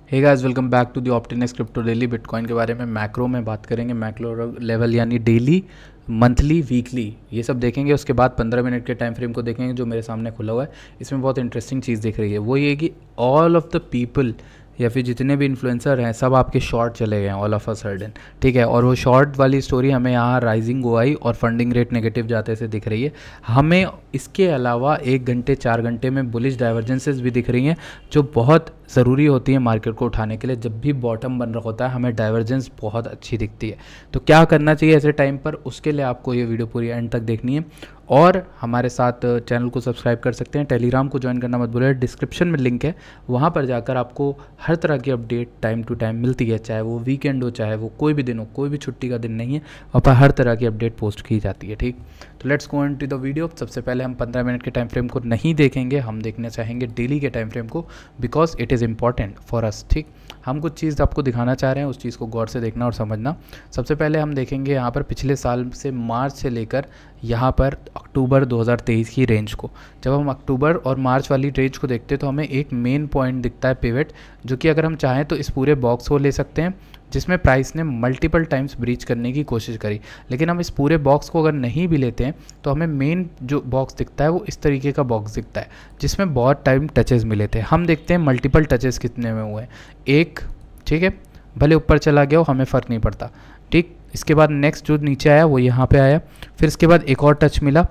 Hey guys, welcome back to the Optinex crypto daily. Bitcoin के बारे में macro में बात करेंगे। मैक्रो लेवल यानी डेली, मंथली, वीकली, ये सब देखेंगे। उसके बाद 15 मिनट के टाइम फ्रेम को देखेंगे जो मेरे सामने खुला हुआ है। इसमें बहुत इंटरेस्टिंग चीज़ दिख रही है, वो ये कि ऑल ऑफ द पीपल या फिर जितने भी इन्फ्लुएंसर हैं सब आपके शॉर्ट चले गए हैं ऑल ऑफ अ सडन। ठीक है, और वो शॉर्ट वाली स्टोरी हमें यहाँ राइजिंग ओआई और फंडिंग रेट नेगेटिव जाते से दिख रही है। हमें इसके अलावा 1 घंटे 4 घंटे में बुलिश डाइवर्जेंसेस भी दिख रही हैं जो बहुत ज़रूरी होती है मार्केट को उठाने के लिए। जब भी बॉटम बन रहा होता है हमें डाइवर्जेंस बहुत अच्छी दिखती है। तो क्या करना चाहिए ऐसे टाइम पर, उसके लिए आपको ये वीडियो पूरी एंड तक देखनी है। और हमारे साथ चैनल को सब्सक्राइब कर सकते हैं। टेलीग्राम को ज्वाइन करना मत भूलिए, डिस्क्रिप्शन में लिंक है, वहाँ पर जाकर आपको हर तरह की अपडेट टाइम टू टाइम मिलती है। चाहे वो वीकेंड हो, चाहे वो कोई भी दिन हो, कोई भी छुट्टी का दिन नहीं है, वहाँ पर हर तरह की अपडेट पोस्ट की जाती है। ठीक, तो let's go into the video. सबसे पहले हम 15 मिनट के टाइम फ्रेम को नहीं देखेंगे, हम देखना चाहेंगे डेली के टाइम फ्रेम को, because it is important for us. ठीक, हम कुछ चीज़ आपको दिखाना चाह रहे हैं, उस चीज़ को गौर से देखना और समझना। सबसे पहले हम देखेंगे यहाँ पर पिछले साल से मार्च से लेकर यहाँ पर अक्टूबर 2023 की रेंज को। जब हम अक्टूबर और मार्च वाली रेंज को देखते हैं तो हमें एक मेन पॉइंट दिखता है पिवट, जो कि अगर हम चाहें तो इस पूरे बॉक्स को ले सकते हैं जिसमें प्राइस ने मल्टीपल टाइम्स ब्रीच करने की कोशिश करी। लेकिन हम इस पूरे बॉक्स को अगर नहीं भी लेते हैं तो हमें मेन जो बॉक्स दिखता है वो इस तरीके का बॉक्स दिखता है जिसमें बहुत टाइम टचेस मिले थे। हम देखते हैं मल्टीपल टचेस कितने में हुए हैं। एक, ठीक है, भले ऊपर चला गया हो हमें फ़र्क नहीं पड़ता। ठीक, इसके बाद नेक्स्ट जो नीचे आया वो यहाँ पे आया, फिर इसके बाद एक और टच मिला।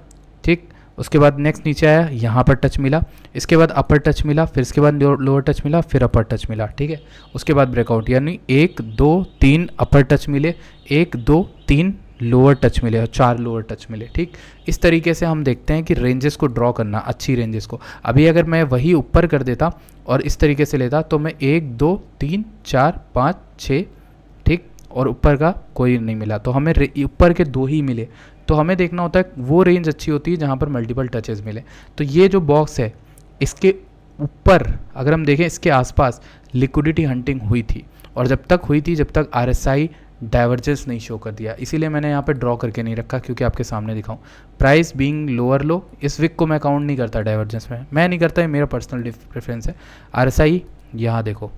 ठीक, उसके बाद नेक्स्ट नीचे आया, यहाँ पर टच मिला, इसके बाद अपर टच मिला, फिर इसके बाद लोअर टच मिला, फिर अपर टच मिला। ठीक है, उसके बाद ब्रेकआउट, यानी 1 2 3 अपर टच मिले, 1 2 3 लोअर टच मिले और 4 लोअर टच मिले। ठीक, इस तरीके से हम देखते हैं कि रेंजेस को ड्रॉ करना, अच्छी रेंजेस को। अभी अगर मैं वही ऊपर कर देता और इस तरीके से लेता तो मैं 1 2 3 4 5 6, ठीक, और ऊपर का कोई नहीं मिला, तो हमें ऊपर के 2 ही मिले। तो हमें देखना होता है वो रेंज अच्छी होती है जहाँ पर मल्टीपल टचेस मिले। तो ये जो बॉक्स है इसके ऊपर अगर हम देखें, इसके आसपास लिक्विडिटी हंटिंग हुई थी, और जब तक हुई थी जब तक RSI डाइवर्जेंस नहीं शो कर दिया। इसीलिए मैंने यहाँ पे ड्रॉ करके नहीं रखा, क्योंकि आपके सामने दिखाऊं। प्राइस बीइंग लोअर लो, इस वीक को मैं काउंट नहीं करता डाइवर्जेंस में, मैं नहीं करता, ये मेरा पर्सनल प्रेफरेंस है। RSI यहाँ देखो,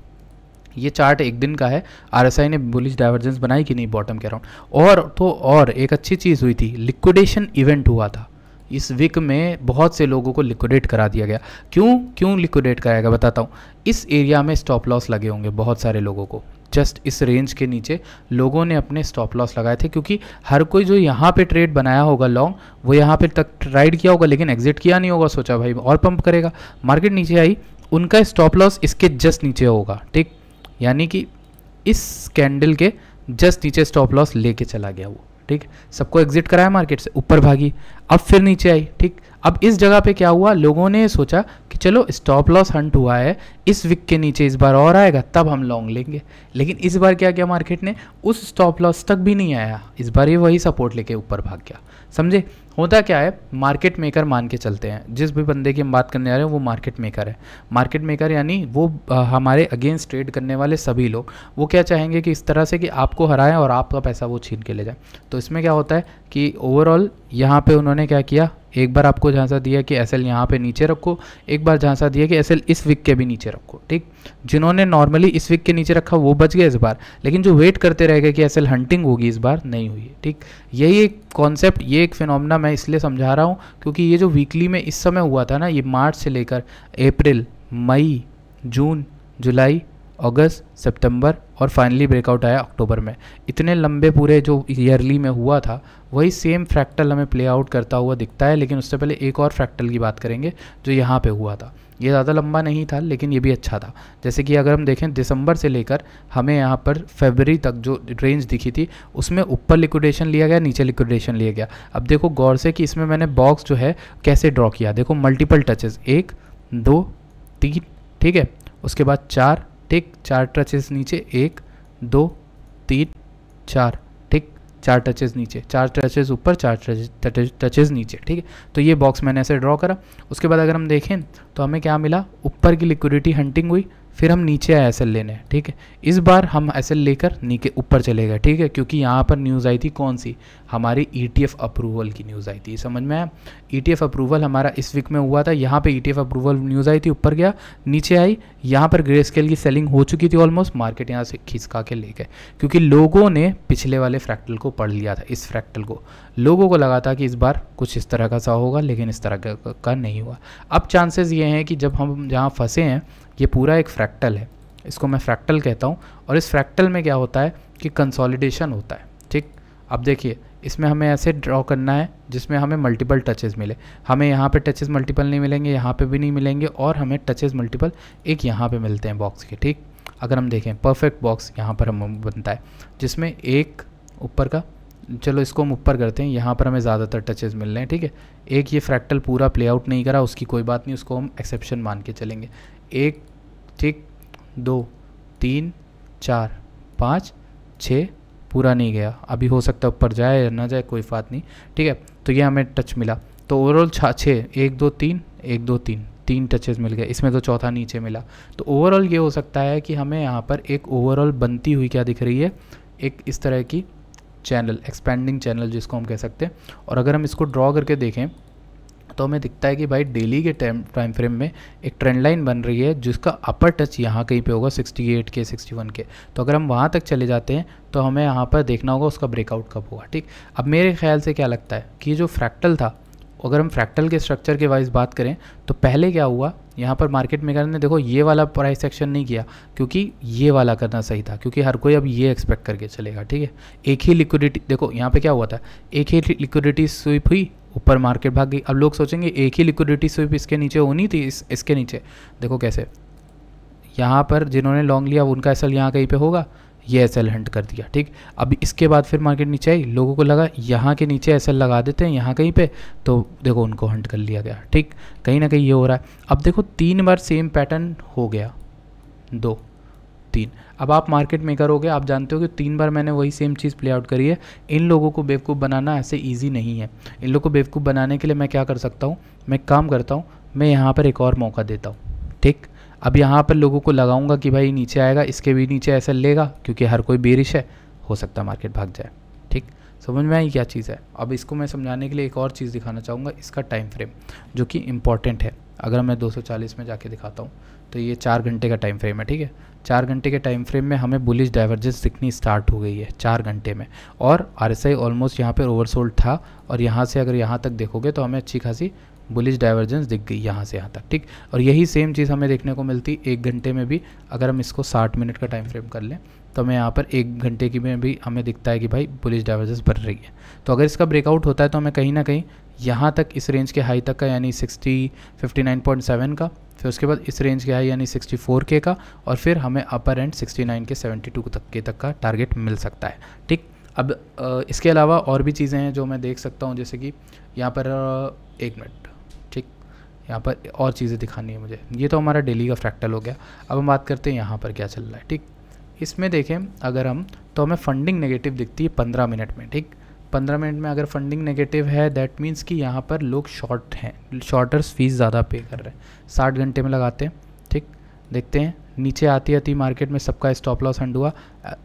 ये चार्ट एक दिन का है। RSI ने बुलिश डाइवर्जेंस बनाई कि नहीं बॉटम के अराउंड। और तो और एक अच्छी चीज़ हुई थी, लिक्विडेशन इवेंट हुआ था इस वीक में, बहुत से लोगों को लिक्विडेट करा दिया गया। क्यों लिक्विडेट कराया गया बताता हूँ। इस एरिया में स्टॉप लॉस लगे होंगे बहुत सारे लोगों को, जस्ट इस रेंज के नीचे लोगों ने अपने स्टॉप लॉस लगाए थे, क्योंकि हर कोई जो यहाँ पे ट्रेड बनाया होगा लॉन्ग, वो यहाँ पे तक राइड किया होगा लेकिन एग्जिट किया नहीं होगा, सोचा भाई और पंप करेगा। मार्केट नीचे आई, उनका स्टॉप लॉस इसके जस्ट नीचे होगा। ठीक, यानी कि इस कैंडल के जस्ट नीचे स्टॉप लॉस लेके चला गया वो। ठीक, सबको एग्जिट कराया मार्केट से, ऊपर भागी, अब फिर नीचे आई। ठीक, अब इस जगह पे क्या हुआ, लोगों ने सोचा कि चलो स्टॉप लॉस हंट हुआ है, इस विक के नीचे इस बार और आएगा तब हम लॉन्ग लेंगे। लेकिन इस बार क्या किया मार्केट ने, उस स्टॉप लॉस तक भी नहीं आया, इस बार ये वही सपोर्ट लेके ऊपर भाग गया। समझे, होता क्या है, मार्केट मेकर मान के चलते हैं। जिस भी बंदे की हम बात करने आ रहे हैं वो मार्केट मेकर है। मार्केट मेकर यानी वो हमारे अगेंस्ट ट्रेड करने वाले सभी लोग, वो क्या चाहेंगे कि इस तरह से कि आपको हराएं और आपका पैसा वो छीन के ले जाए। तो इसमें क्या होता है कि ओवरऑल यहाँ पे उन्होंने क्या किया, एक बार आपको झांसा दिया कि SL यहाँ पे नीचे रखो, एक बार झांसा दिया कि SL इस विक के भी नीचे रखो। ठीक, जिन्होंने नॉर्मली इस विक के नीचे रखा वो बच गए इस बार, लेकिन जो वेट करते रह गए कि SL हंटिंग होगी, इस बार नहीं हुई है। ठीक, यही एक कॉन्सेप्ट, ये एक फिनोमेना मैं इसलिए समझा रहा हूँ क्योंकि ये जो वीकली में इस समय हुआ था ना, ये मार्च से लेकर अप्रैल, मई, जून, जुलाई, अगस्त, सितंबर और फाइनली ब्रेकआउट आया अक्टूबर में। इतने लंबे पूरे जो ईयरली में हुआ था वही सेम फ्रैक्टल हमें प्ले आउट करता हुआ दिखता है। लेकिन उससे पहले एक और फ्रैक्टल की बात करेंगे जो यहाँ पे हुआ था। ये ज़्यादा लंबा नहीं था लेकिन ये भी अच्छा था। जैसे कि अगर हम देखें दिसंबर से लेकर हमें यहाँ पर फरवरी तक जो रेंज दिखी थी उसमें ऊपर लिक्विडेशन लिया गया, नीचे लिक्विडेशन लिया गया। अब देखो गौर से कि इसमें मैंने बॉक्स जो है कैसे ड्रॉ किया, देखो मल्टीपल टचेस, 1 2 3, ठीक है, उसके बाद 4, ठीक, 4 टचेस नीचे, 1 2 3 4, ठीक, 4 टचेस नीचे, 4 टचेस ऊपर, 4 टचेस नीचे। ठीक है, तो ये बॉक्स मैंने ऐसे ड्रॉ करा। उसके बाद अगर हम देखें तो हमें क्या मिला, ऊपर की लिक्विडिटी हंटिंग हुई, फिर हम नीचे आए एसएल लेने, ठीक है। इस बार हम एसएल लेकर नीचे ऊपर चले गए, ठीक है, क्योंकि यहाँ पर न्यूज़ आई थी कौन सी, हमारी ईटीएफ अप्रूवल की न्यूज़ आई थी, समझ में आया। ईटीएफ अप्रूवल हमारा इस वीक में हुआ था, यहाँ पे ईटीएफ अप्रूवल न्यूज़ आई थी, ऊपर गया, नीचे आई, यहाँ पर ग्रे स्केल की सेलिंग हो चुकी थी ऑलमोस्ट, मार्केट यहाँ से खिसका के ले गए, क्योंकि लोगों ने पिछले वाले फ्रैक्टल को पढ़ लिया था। इस फ्रैक्टल को लोगों को लगा था कि इस बार कुछ इस तरह का सा होगा, लेकिन इस तरह का नहीं हुआ। अब चांसेस ये हैं कि जब हम जहाँ फंसे हैं, ये पूरा एक फ्रैक्टल है, इसको मैं फ्रैक्टल कहता हूँ, और इस फ्रैक्टल में क्या होता है कि कंसोलिडेशन होता है, ठीक। अब देखिए इसमें हमें ऐसे ड्रॉ करना है जिसमें हमें मल्टीपल टचेस मिले, हमें यहाँ पे टचेस मल्टीपल नहीं मिलेंगे, यहाँ पे भी नहीं मिलेंगे, और हमें टचेस मल्टीपल एक यहाँ पे मिलते हैं बॉक्स के, ठीक। अगर हम देखें परफेक्ट बॉक्स यहाँ पर हम बनता है जिसमें एक ऊपर का, चलो इसको हम ऊपर करते हैं, यहाँ पर हमें ज़्यादातर टचेस मिल रहे हैं, ठीक है। एक ये फ्रैक्टल पूरा प्ले आउट नहीं करा, उसकी कोई बात नहीं, उसको हम एक्सेप्शन मान के चलेंगे। एक, ठीक, 2, 3, 4, 5, 6 पूरा नहीं गया, अभी हो सकता है ऊपर जाए या ना जाए, कोई बात नहीं, ठीक है। तो ये हमें टच मिला, तो ओवरऑल 6, 1 2 3, 1 2 3, 3 टचेस मिल गए, इसमें तो चौथा नीचे मिला। तो ओवरऑल ये हो सकता है कि हमें यहाँ पर एक ओवरऑल बनती हुई क्या दिख रही है, एक इस तरह की चैनल, एक्सपेंडिंग चैनल जिसको हम कह सकते हैं। और अगर हम इसको ड्रॉ करके देखें तो हमें दिखता है कि भाई डेली के टाइम फ्रेम में एक ट्रेंड लाइन बन रही है जिसका अपर टच यहाँ कहीं पे होगा 68 के, 61 के। तो अगर हम वहाँ तक चले जाते हैं तो हमें यहाँ पर देखना होगा उसका ब्रेकआउट कब होगा, ठीक। अब मेरे ख्याल से क्या लगता है कि जो फ्रैक्टल था, अगर हम फ्रैक्टल के स्ट्रक्चर के वाइज बात करें तो पहले क्या हुआ, यहाँ पर मार्केट मेकर ने देखो ये वाला प्राइस एक्शन नहीं किया, क्योंकि ये वाला करना सही था, क्योंकि हर कोई अब ये एक्सपेक्ट करके चलेगा, ठीक है। एक ही लिक्विडिटी, देखो यहाँ पे क्या हुआ था, एक ही लिक्विडिटी स्वीप हुई, ऊपर मार्केट भाग गई। अब लोग सोचेंगे एक ही लिक्विडिटी स्वीप इसके नीचे होनी थी, इसके नीचे देखो कैसे, यहाँ पर जिन्होंने लॉन्ग लिया उनका एसएल यहाँ कहीं पे होगा, ये एसएल हंट कर दिया, ठीक। अब इसके बाद फिर मार्केट नीचे आई, लोगों को लगा यहाँ के नीचे एसएल लगा देते हैं यहाँ कहीं पे, तो देखो उनको हंट कर लिया गया, ठीक। कहीं ना कहीं ये हो रहा है। अब देखो 3 बार सेम पैटर्न हो गया, 2, 3। अब आप मार्केट मेकर हो गए, आप जानते हो कि 3 बार मैंने वही सेम चीज़ प्ले आउट करी है। इन लोगों को बेवकूफ़ बनाना ऐसे ईजी नहीं है। इन लोगों को बेवकूफ़ बनाने के लिए मैं क्या कर सकता हूँ, मैं काम करता हूँ, मैं यहाँ पर एक और मौका देता हूँ, ठीक। अब यहाँ पर लोगों को लगाऊंगा कि भाई नीचे आएगा, इसके भी नीचे ऐसा लेगा, क्योंकि हर कोई बेरिश है, हो सकता है मार्केट भाग जाए, ठीक। समझ में आई क्या चीज़ है। अब इसको मैं समझाने के लिए एक और चीज़ दिखाना चाहूँगा, इसका टाइम फ्रेम जो कि इम्पॉर्टेंट है। अगर मैं 240 में जाके दिखाता हूँ तो ये 4 घंटे का टाइम फ्रेम है, ठीक है। 4 घंटे के टाइम फ्रेम में हमें बुलिश डाइवर्जेंस दिखनी स्टार्ट हो गई है 4 घंटे में, और आरएसआई ऑलमोस्ट यहाँ पर ओवरसोल्ड था, और यहाँ से अगर यहाँ तक देखोगे तो हमें अच्छी खासी बुलिश डाइवर्जेंस दिख गई यहाँ से यहाँ तक, ठीक। और यही सेम चीज़ हमें देखने को मिलती 1 घंटे में भी। अगर हम इसको 60 मिनट का टाइम फ्रेम कर लें तो हमें यहाँ पर 1 घंटे की में भी हमें दिखता है कि भाई बुलिश डाइवर्जेंस बढ़ रही है। तो अगर इसका ब्रेकआउट होता है तो हमें कहीं ना कहीं यहाँ तक, इस रेंज के हाई तक का, यानी 59.7 का, फिर उसके बाद इस रेंज के हाई यानी 64 के का, और फिर हमें अपर एंड 69 के 72 तक का टारगेट मिल सकता है, ठीक। अब इसके अलावा और भी चीज़ें हैं जो मैं देख सकता हूँ, जैसे कि यहाँ पर 1 मिनट, ठीक, यहाँ पर और चीज़ें दिखानी है मुझे। ये तो हमारा डेली का फ्रैक्टल हो गया। अब हम बात करते हैं यहाँ पर क्या चल रहा है, ठीक। इसमें देखें अगर हम, तो हमें फंडिंग नेगेटिव दिखती है 15 मिनट में, ठीक। 15 मिनट में अगर फंडिंग नेगेटिव है दैट मीन्स कि यहाँ पर लोग शॉर्ट हैं, शॉर्टर्स फीस ज़्यादा पे कर रहे हैं। 60 घंटे में लगाते हैं, ठीक। देखते हैं नीचे आती आती मार्केट में सबका स्टॉप लॉस हंड हुआ,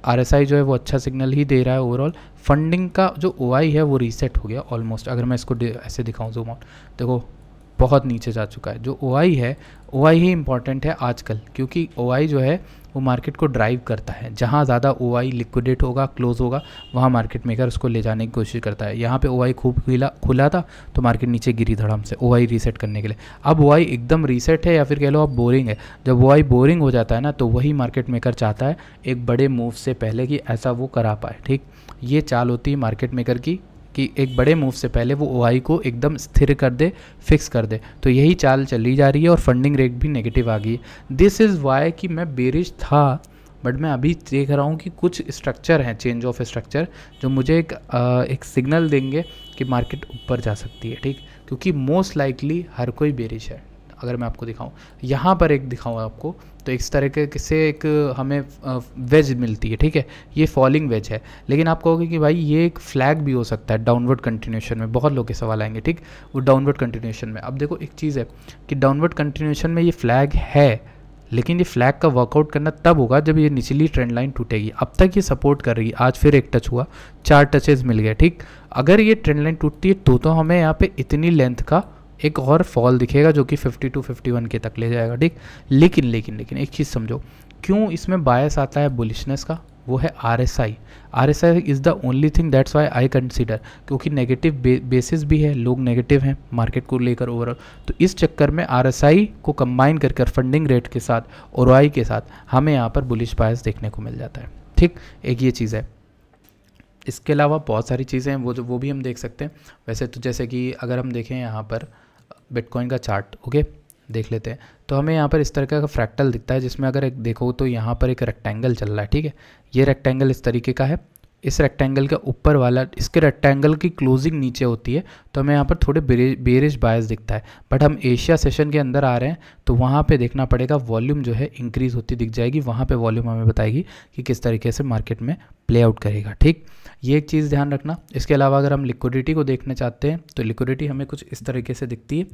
आरएसआई जो है वो अच्छा सिग्नल ही दे रहा है। ओवरऑल फंडिंग का जो ओआई है वो रीसेट हो गया ऑलमोस्ट। अगर मैं इसको ऐसे दिखाऊं जूम आउट, देखो बहुत नीचे जा चुका है। जो ओआई है, ओआई ही इंपॉर्टेंट है आजकल, क्योंकि ओआई जो है वो मार्केट को ड्राइव करता है। जहाँ ज़्यादा ओआई लिक्विडेट होगा, क्लोज होगा, वहाँ मार्केट मेकर उसको ले जाने की कोशिश करता है। यहाँ पे ओआई खूब खुला था तो मार्केट नीचे गिरी धड़ाम से, ओआई रीसेट करने के लिए। अब ओआई एकदम रीसेट है, या फिर कह लो अब बोरिंग है। जब ओआई बोरिंग हो जाता है ना, तो वही मार्केट मेकर चाहता है एक बड़े मूव से पहले कि ऐसा वो करा पाए, ठीक। ये चाल होती है मार्केट मेकर की कि एक बड़े मूव से पहले वो ओआई को एकदम स्थिर कर दे, फिक्स कर दे। तो यही चाल चली जा रही है और फंडिंग रेट भी नेगेटिव आ गई है। दिस इज़ वाई कि मैं बेरिश था, बट मैं अभी देख रहा हूँ कि कुछ स्ट्रक्चर हैं, चेंज ऑफ स्ट्रक्चर, जो मुझे एक सिग्नल देंगे कि मार्केट ऊपर जा सकती है, ठीक। क्योंकि मोस्ट लाइकली हर कोई बेरिश है। अगर मैं आपको दिखाऊं, यहाँ पर एक दिखाऊं आपको, तो इस तरह से एक हमें वेज मिलती है, ठीक है। ये फॉलिंग वेज है, लेकिन आप कहोगे कि भाई ये एक फ्लैग भी हो सकता है डाउनवर्ड कंटिन्यूएशन में। बहुत लोग के सवाल आएंगे, ठीक, वो डाउनवर्ड कंटिन्यूएशन में। अब देखो एक चीज़ है कि डाउनवर्ड कंटिन्यूएशन में ये फ्लैग है, लेकिन ये फ्लैग का वर्कआउट करना तब होगा जब ये निचली ट्रेंड लाइन टूटेगी। अब तक ये सपोर्ट कर रही है, आज फिर एक टच हुआ, 4 टचेस मिल गए, ठीक। अगर ये ट्रेंड लाइन टूटती है तो हमें यहाँ पे इतनी लेंथ का एक और फॉल दिखेगा जो कि 52 51 के तक ले जाएगा, ठीक। लेकिन लेकिन लेकिन एक चीज़ समझो, क्यों इसमें बायस आता है बुलिशनेस का, वो है RSI। RSI is the only thing, that's why I consider, क्योंकि नेगेटिव बेसिस भी है, लोग नेगेटिव हैं मार्केट को लेकर ओवरऑल, तो इस चक्कर में RSI को कंबाइन कर फंडिंग रेट के साथ और OI के साथ हमें यहाँ पर बुलिश बायस देखने को मिल जाता है, ठीक। एक ये चीज़ है। इसके अलावा बहुत सारी चीज़ें हैं वो भी हम देख सकते हैं। वैसे तो जैसे कि अगर हम देखें यहाँ पर बिटकॉइन का चार्ट, ओके, देख लेते हैं, तो हमें यहाँ पर इस तरह का फ्रैक्टल दिखता है, जिसमें अगर एक देखो तो यहाँ पर एक रेक्टेंगल चल रहा है, ठीक है। ये रेक्टेंगल इस तरीके का है, इस रेक्टेंगल का ऊपर वाला, इसके रेक्टेंगल की क्लोजिंग नीचे होती है, तो हमें यहाँ पर थोड़े बेरिश बायस दिखता है। बट हम एशिया सेशन के अंदर आ रहे हैं तो वहाँ पे देखना पड़ेगा, वॉल्यूम जो है इंक्रीज़ होती दिख जाएगी, वहाँ पे वॉल्यूम हमें बताएगी कि किस तरीके से मार्केट में प्ले आउट करेगा, ठीक। ये एक चीज़ ध्यान रखना। इसके अलावा अगर हम लिक्विडिटी को देखना चाहते हैं तो लिक्विडिटी हमें कुछ इस तरीके से दिखती है,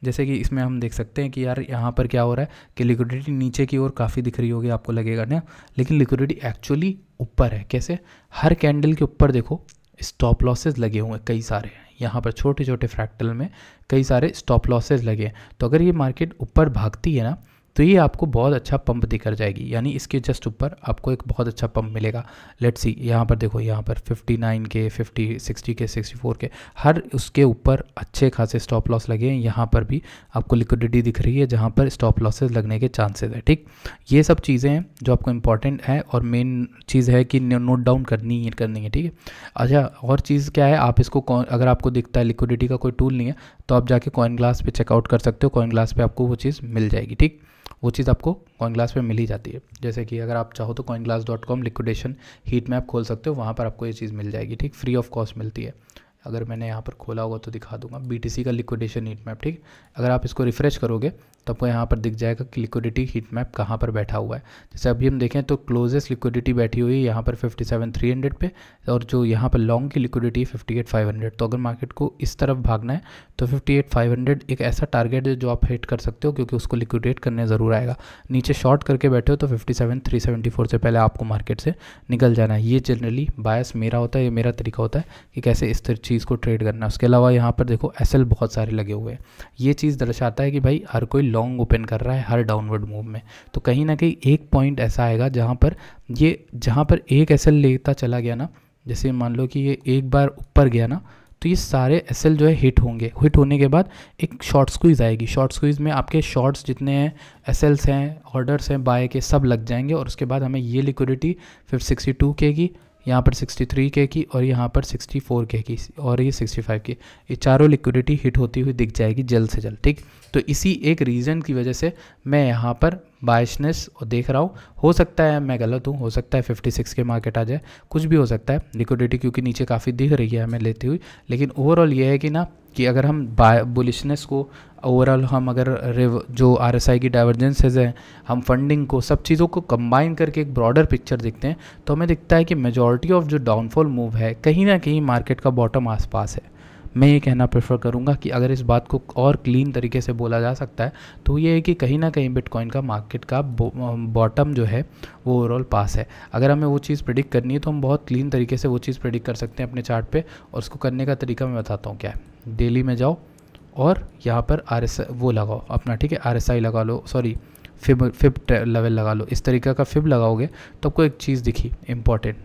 जैसे कि इसमें हम देख सकते हैं कि यार यहाँ पर क्या हो रहा है कि लिक्विडिटी नीचे की ओर काफ़ी दिख रही होगी, आपको लगेगा ना, लेकिन लिक्विडिटी एक्चुअली ऊपर है। कैसे? हर कैंडल के ऊपर देखो स्टॉप लॉसेस लगे हुए हैं, कई सारे हैं यहाँ पर, छोटे छोटे फ्रैक्टल में कई सारे स्टॉप लॉसेस लगे हैं। तो अगर ये मार्केट ऊपर भागती है ना तो ये आपको बहुत अच्छा पंप दिखर जाएगी, यानी इसके जस्ट ऊपर आपको एक बहुत अच्छा पंप मिलेगा। लेट्स सी, यहाँ पर देखो, यहाँ पर 59 के, 50, 60 के, 64 के, हर उसके ऊपर अच्छे खासे स्टॉप लॉस लगे हैं। यहाँ पर भी आपको लिक्विडिटी दिख रही है जहाँ पर स्टॉप लॉसेस लगने के चांसेस है, ठीक। ये सब चीज़ें हैं जो आपको इंपॉर्टेंट है और मेन चीज़ है कि नोट डाउन करनी है, ठीक है। अच्छा, और चीज़ क्या है, आप इसको अगर आपको दिखता है लिक्विडिटी का कोई टूल नहीं है तो आप जाके कॉइन ग्लास पे चेकआउट कर सकते हो, कॉइन ग्लास पे आपको वो चीज़ मिल जाएगी, ठीक। वो चीज़ आपको कॉइन ग्लास पे मिल ही जाती है। जैसे कि अगर आप चाहो तो coinglass.com लिक्विडेशन हीट मैप खोल सकते हो, वहाँ पर आपको ये चीज़ मिल जाएगी, ठीक, फ्री ऑफ कॉस्ट मिलती है। अगर मैंने यहाँ पर खोला होगा तो दिखा दूंगा, BTC का लिक्विडेशन हीट मैप, ठीक। अगर आप इसको रिफ्रेश करोगे तो आपको यहाँ पर दिख जाएगा कि लिक्विडिटी हीट मैप कहाँ पर बैठा हुआ है। जैसे अभी हम देखें तो क्लोजेस्ट लिक्विडिटी बैठी हुई है यहाँ पर 57,300 पे, और जो यहाँ पर लॉन्ग की लिक्विडिटी 58,500। तो अगर मार्केट को इस तरफ भागना है तो 58,500 एक ऐसा टारगेट है जो आप हिट कर सकते हो, क्योंकि उसको लिक्विडेट करने ज़रूर आएगा। नीचे शॉर्ट करके बैठे हो तो 57,374 से पहले आपको मार्केट से निकल जाना है। ये जनरली बायस मेरा होता है, ये मेरा तरीका होता है कि कैसे इस चीज़ को ट्रेड करना है। उसके अलावा यहाँ पर देखो SL बहुत सारे लगे हुए हैं, ये चीज़ दर्शाता है कि भाई हर कोई लॉन्ग ओपन कर रहा है हर डाउनवर्ड मूव में। तो कहीं ना कहीं एक पॉइंट ऐसा आएगा जहाँ पर एक SL लेता चला गया ना, जैसे मान लो कि ये एक बार ऊपर गया ना, तो ये सारे SL जो है हिट होंगे। हिट होने के बाद एक शॉर्ट स्क्वीज़ आएगी, शॉर्ट स्क्वीज़ में आपके शॉर्ट्स जितने हैं, SLs हैं, ऑर्डर्स हैं बाय के, सब लग जाएंगे। और उसके बाद हमें ये लिक्विडिटी फिर 62K की, यहाँ पर 63K की, और यहाँ पर 64K की, और ये 65 की, ये चारों लिक्विडिटी हिट होती हुई दिख जाएगी जल्द से जल्द, ठीक। तो इसी एक रीज़न की वजह से मैं यहाँ पर बायसनेस देख रहा हूँ। हो सकता है मैं गलत हूँ, हो सकता है 56 के मार्केट आ जाए, कुछ भी हो सकता है। लिक्विडिटी क्योंकि नीचे काफ़ी दिख रही है हमें लेती हुई, लेकिन ओवरऑल ये है कि ना कि अगर हम बुलिशनेस को ओवरऑल हम अगर जो RSI की डाइवर्जेंसेज हैं, हम फंडिंग को, सब चीज़ों को कंबाइन करके एक ब्रॉडर पिक्चर देखते हैं तो हमें दिखता है कि मेजॉरिटी ऑफ जो डाउनफॉल मूव है कहीं ना कहीं मार्केट का बॉटम आसपास है। मैं ये कहना प्रेफर करूँगा कि अगर इस बात को और क्लीन तरीके से बोला जा सकता है तो ये है कि कहीं ना कहीं बिटकॉइन का मार्केट का बॉटम जो है वो ओवरऑल पास है। अगर हमें वो चीज़ प्रेडिक्ट करनी है तो हम बहुत क्लीन तरीके से वो चीज़ प्रेडिक्ट कर सकते हैं अपने चार्ट पे, और उसको करने का तरीका मैं बताता हूँ क्या है। डेली में जाओ और यहाँ पर RSI वो लगाओ अपना, ठीक है, RSI लगा लो, सॉरी फिब लेवल लगा लो। इस तरीके का फिब लगाओगे तो आपको एक चीज़ दिखी इंपॉर्टेंट,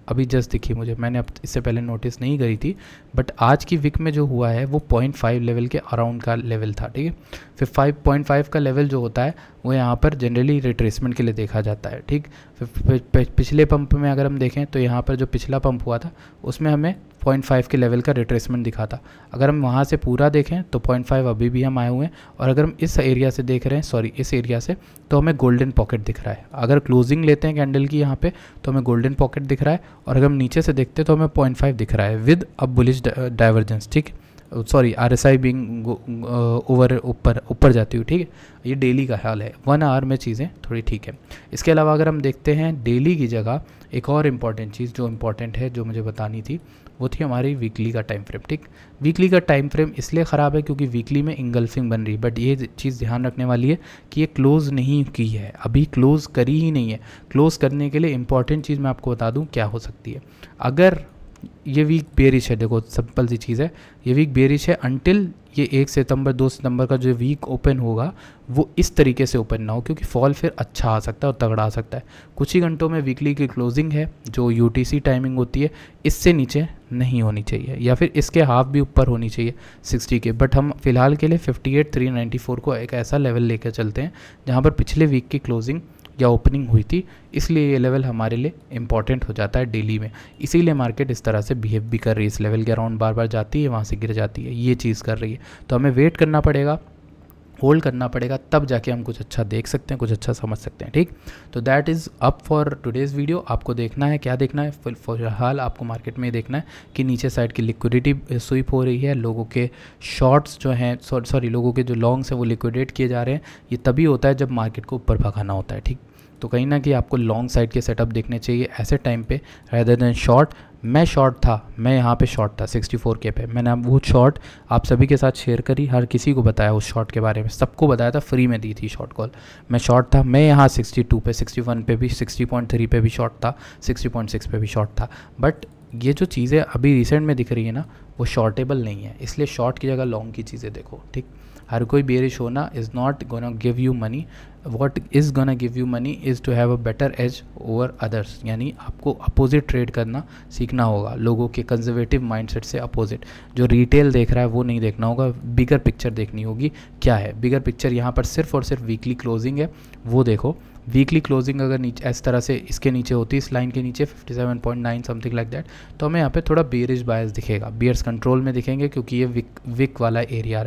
अभी जस्ट दिखी मुझे, मैंने अब इससे पहले नोटिस नहीं करी थी, बट आज की वीक में जो हुआ है वो 0.5 लेवल के अराउंड का लेवल था, ठीक है। फिर 5.5 का लेवल जो होता है वो यहाँ पर जनरली रिट्रेसमेंट के लिए देखा जाता है, ठीक। फिर पिछले पंप में अगर हम देखें तो यहाँ पर जो पिछला पंप हुआ था उसमें हमें 0.5 के लेवल का रिट्रेसमेंट दिखा था। अगर हम वहाँ से पूरा देखें तो 0.5 अभी भी हम आए हुए हैं, और अगर हम इस एरिया से देख रहे हैं, सॉरी इस एरिया से, तो हमें गोल्डन पॉकेट दिख रहा है। अगर क्लोजिंग लेते हैं कैंडल की यहाँ पे तो हमें गोल्डन पॉकेट दिख रहा है, और अगर हम नीचे से देखते हैं तो हमें 0.5 दिख रहा है विद अ बुलिश डाइवर्जेंस, ठीक। सॉरी RSI बिंग ओवर ऊपर जाती हुई, ठीक है। ये डेली का हाल है, 1 आवर में चीज़ें थोड़ी ठीक है। इसके अलावा अगर हम देखते हैं डेली की जगह एक और इम्पॉर्टेंट चीज़ जो इम्पॉर्टेंट है, जो मुझे बतानी थी, वो थी हमारी वीकली का टाइम फ्रेम, ठीक। वीकली का टाइम फ्रेम इसलिए ख़राब है क्योंकि वीकली में इंगल्फिंग बन रही है, बट ये चीज़ ध्यान रखने वाली है कि ये क्लोज़ नहीं की है, अभी क्लोज़ करी ही नहीं है। क्लोज़ करने के लिए इंपॉर्टेंट चीज़ मैं आपको बता दूं क्या हो सकती है। अगर ये वीक बेरिश है, देखो सिंपल सी चीज़ है, ये वीक बेरिश है अंटिल ये 1 सितंबर 2 सितंबर का जो वीक ओपन होगा वो इस तरीके से ओपन ना हो, क्योंकि फॉल फिर अच्छा आ सकता है और तगड़ा आ सकता है। कुछ ही घंटों में वीकली की क्लोजिंग है जो UTC टाइमिंग होती है, इससे नीचे नहीं होनी चाहिए, या फिर इसके हाफ भी ऊपर होनी चाहिए 60 के। बट हम फिलहाल के लिए 58,394 को एक ऐसा लेवल लेकर चलते हैं जहाँ पर पिछले वीक की क्लोजिंग या ओपनिंग हुई थी, इसलिए ये लेवल हमारे लिए इंपॉर्टेंट हो जाता है डेली में। इसीलिए मार्केट इस तरह से बिहेव भी कर रही है, इस लेवल के अराउंड बार बार जाती है, वहाँ से गिर जाती है, ये चीज़ कर रही है। तो हमें वेट करना पड़ेगा, होल्ड करना पड़ेगा, तब जाके हम कुछ अच्छा देख सकते हैं, कुछ अच्छा समझ सकते हैं, ठीक। तो that is up for today's video. आपको देखना है, क्या देखना है, फिलहाल आपको मार्केट में देखना है कि नीचे साइड की लिक्विडिटी स्वीप हो रही है, लोगों के शॉर्ट्स जो हैं, सॉरी लोगों के जो लॉन्ग्स हैं वो लिक्विडेट किए जा रहे हैं। ये तभी होता है जब मार्केट को ऊपर भगाना होता है, ठीक। तो कहीं ना कहीं आपको लॉन्ग साइड के सेटअप देखने चाहिए ऐसे टाइम पे रेदर देन शॉर्ट। मैं शॉर्ट था, मैं यहाँ पे शॉर्ट था 64K पे, मैंने वो शॉर्ट आप सभी के साथ शेयर करी, हर किसी को बताया उस शॉर्ट के बारे में, सबको बताया था, फ्री में दी थी शॉर्ट कॉल। मैं शॉर्ट था, मैं यहाँ 62 पे 61 पे भी 60.3 पे भी शॉर्ट था, 60.6 पे भी शॉर्ट था। बट ये जो चीज़ें अभी रिसेंट में दिख रही है ना, वो शॉर्टेबल नहीं है, इसलिए शॉर्ट की जगह लॉन्ग की चीज़ें देखो, ठीक। हर कोई बेरिश होना is not gonna give you money, what is gonna give you money is to have a better edge over others. यानी आपको अपोजिट ट्रेड करना सीखना होगा, लोगों के कंजर्वेटिव माइंडसेट से अपोजिट। जो रिटेल देख रहा है वो नहीं देखना होगा, बिगर पिक्चर देखनी होगी। क्या है बिगर पिक्चर? यहाँ पर सिर्फ और सिर्फ वीकली क्लोजिंग है, वो देखो। वीकली क्लोजिंग अगर नीचे इस तरह से इसके नीचे होती है, इस लाइन के नीचे 57.9 समथिंग लाइक दैट, तो हमें यहाँ पे थोड़ा बेरिश बायस दिखेगा, बियर्स कंट्रोल में दिखेंगे, क्योंकि ये विक वाला एरिया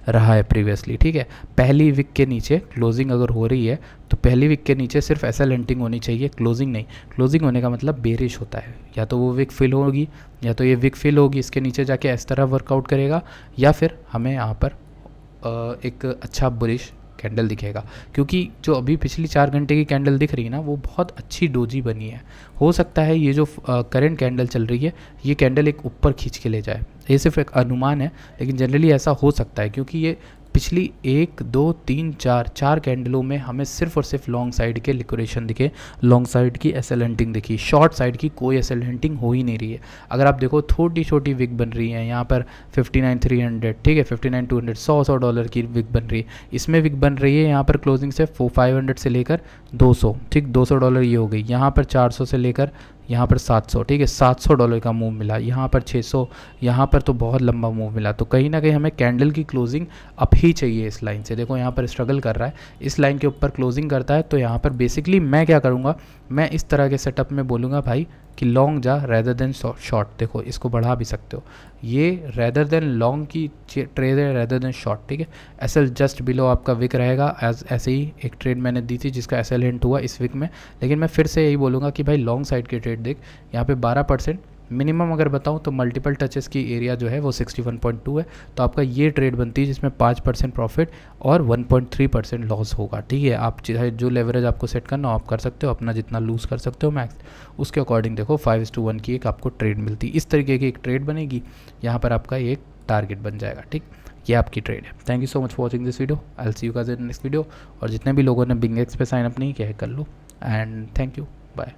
रहा है प्रीवियसली, ठीक है। पहली विक के नीचे क्लोजिंग अगर हो रही है तो पहली विक के नीचे सिर्फ SL हंटिंग होनी चाहिए, क्लोजिंग नहीं। क्लोजिंग होने का मतलब बेरिश होता है, या तो वो विक फिल होगी या तो ये विक फिल होगी, इसके नीचे जाके इस तरह वर्कआउट करेगा, या फिर हमें यहाँ पर एक अच्छा बुलिश कैंडल दिखेगा। क्योंकि जो अभी पिछली 4 घंटे की कैंडल दिख रही है ना, वो बहुत अच्छी डोजी बनी है। हो सकता है ये जो करंट कैंडल चल रही है, ये कैंडल एक ऊपर खींच के ले जाए, ये सिर्फ एक अनुमान है, लेकिन जनरली ऐसा हो सकता है, क्योंकि ये पिछली 1 2 3 4 कैंडलों में हमें सिर्फ और सिर्फ लॉन्ग साइड के लिक्विडेशन दिखे, लॉन्ग साइड की SL हंटिंग दिखी, शॉर्ट साइड की कोई SL हंटिंग हो ही नहीं रही है। अगर आप देखो छोटी छोटी विक बन रही है, यहाँ पर 59,300, ठीक है, 59,200, $100 की विक बन रही है, इसमें विक बन रही है यहाँ पर क्लोजिंग से 500 से लेकर 200, ठीक, $200 ये हो गई। यहाँ पर 400 से लेकर यहाँ पर 700, ठीक है, $700 का मूव मिला, यहाँ पर 600, यहाँ पर तो बहुत लंबा मूव मिला। तो कहीं ना कहीं हमें कैंडल की क्लोजिंग अप ही चाहिए इस लाइन से। देखो यहाँ पर स्ट्रगल कर रहा है, इस लाइन के ऊपर क्लोजिंग करता है, तो यहाँ पर बेसिकली मैं क्या करूँगा, मैं इस तरह के सेटअप में बोलूँगा भाई कि लॉन्ग जा रेदर देन शॉर्ट। देखो इसको बढ़ा भी सकते हो, ये रेदर देन लॉन्ग की ट्रेड है, रेदर देन शॉर्ट, ठीक है। SL जस्ट बिलो आपका विक रहेगा, ऐसे ही एक ट्रेड मैंने दी थी जिसका SL हिंट हुआ इस विक में। लेकिन मैं फिर से यही बोलूँगा कि भाई लॉन्ग साइड की ट्रेड देख, यहाँ पे 12% मिनिमम अगर बताऊँ तो मल्टीपल टचेस की एरिया जो है वो 61.2 है, तो आपका ये ट्रेड बनती है जिसमें 5% प्रॉफिट और 1.3% लॉस होगा, ठीक है। आप चाहे जो लेवरेज आपको सेट करना आप कर सकते हो, अपना जितना लूज़ कर सकते हो मैक्स, उसके अकॉर्डिंग देखो 5:1 की एक आपको ट्रेड मिलती, इस तरीके की एक ट्रेड बनेगी, यहाँ पर आपका एक टारगेट बन जाएगा, ठीक। ये आपकी ट्रेड है। Thank you so much for watching this video, I will see you guys in next video. और जितने भी लोगों ने बिंगेक्स पे साइन अप नहीं किया है कर लो, एंड थैंक यू, बाय।